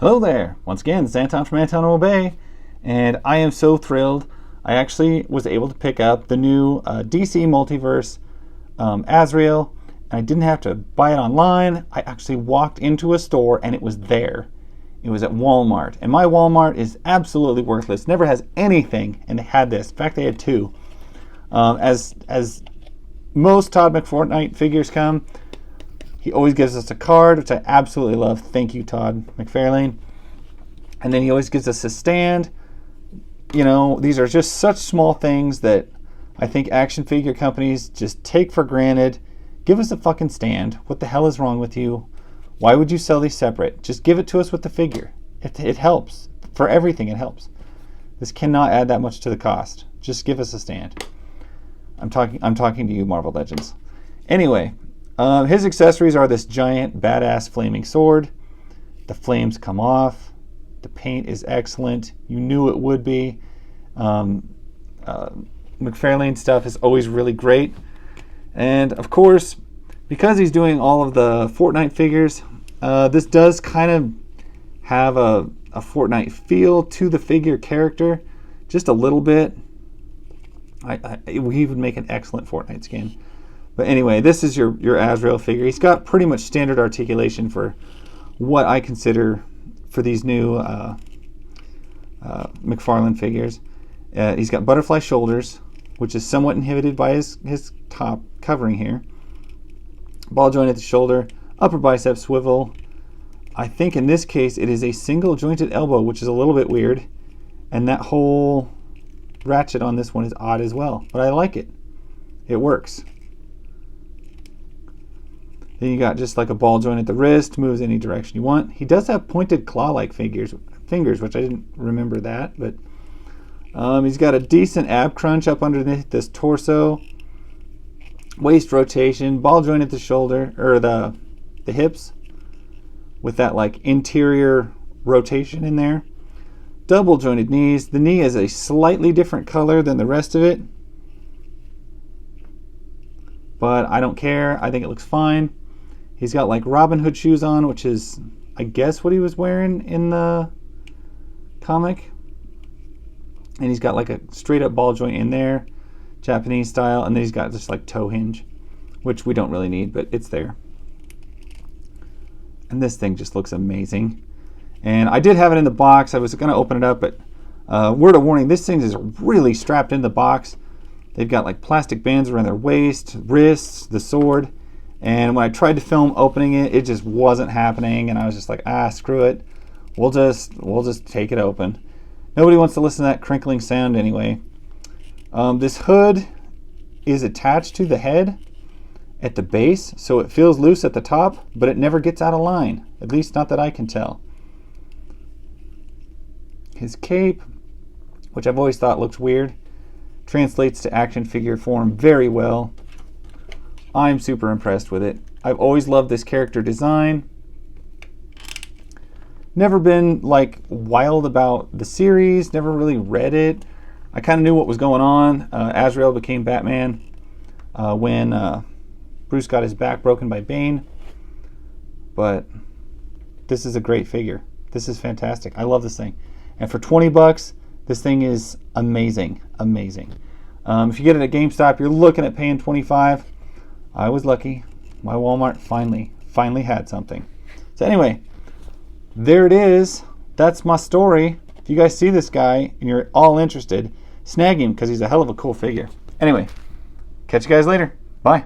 Hello there! Once again, it's Anton from Anton Obey, and I am so thrilled. I actually was able to pick up the new DC Multiverse Azreal, and I didn't have to buy it online. I actually walked into a store and it was there. It was at Walmart, and my Walmart is absolutely worthless. Never has anything, and they had this. In fact, they had two. As most Todd McFortnite figures come, he always gives us a card, which I absolutely love. Thank you, Todd McFarlane. And then he always gives us a stand. You know, these are just such small things that I think action figure companies just take for granted. Give us a fucking stand. What the hell is wrong with you? Why would you sell these separate? Just give it to us with the figure. It helps. For everything, it helps. This cannot add that much to the cost. Just give us a stand. I'm talking to you, Marvel Legends. Anyway, his accessories are this giant, badass flaming sword. The flames come off. The paint is excellent. You knew it would be. McFarlane stuff is always really great. And of course, because he's doing all of the Fortnite figures, this does kind of have a Fortnite feel to the figure character. Just a little bit. He would make an excellent Fortnite skin. But anyway, this is your Azrael figure. He's got pretty much standard articulation for what I consider for these new McFarlane figures. He's got butterfly shoulders, which is somewhat inhibited by his top covering here. Ball joint at the shoulder, upper bicep swivel. I think in this case it is a single jointed elbow, which is a little bit weird. And that whole ratchet on this one is odd as well, but I like it. It works. Then you got just like a ball joint at the wrist, moves any direction you want. He does have pointed claw-like fingers, which I didn't remember that, but he's got a decent ab crunch up underneath this torso. Waist rotation, ball joint at the shoulder, or the hips, with that like interior rotation in there. Double jointed knees. The knee is a slightly different color than the rest of it, but I don't care. I think it looks fine. He's got like Robin Hood shoes on, which is, I guess, what he was wearing in the comic. And he's got like a straight up ball joint in there, Japanese style, and then he's got just like toe hinge, which we don't really need, but it's there. And this thing just looks amazing. And I did have it in the box. I was going to open it up, but word of warning, this thing is really strapped in the box. They've got like plastic bands around their waist, wrists, the sword. And when I tried to film opening it, it just wasn't happening. And I was just like, screw it. We'll just take it open. Nobody wants to listen to that crinkling sound anyway. This hood is attached to the head at the base, so it feels loose at the top, but it never gets out of line. At least not that I can tell. His cape, which I've always thought looks weird, translates to action figure form very well. I'm super impressed with it. I've always loved this character design. Never been like wild about the series, never really read it. I kind of knew what was going on. Azrael became Batman when Bruce got his back broken by Bane. But this is a great figure. This is fantastic. I love this thing. And for 20 bucks, this thing is amazing, amazing. If you get it at GameStop, you're looking at paying $25. I was lucky. My Walmart finally had something. So anyway, there it is. That's my story. If you guys see this guy and you're all interested, snag him because he's a hell of a cool figure. Anyway, catch you guys later. Bye.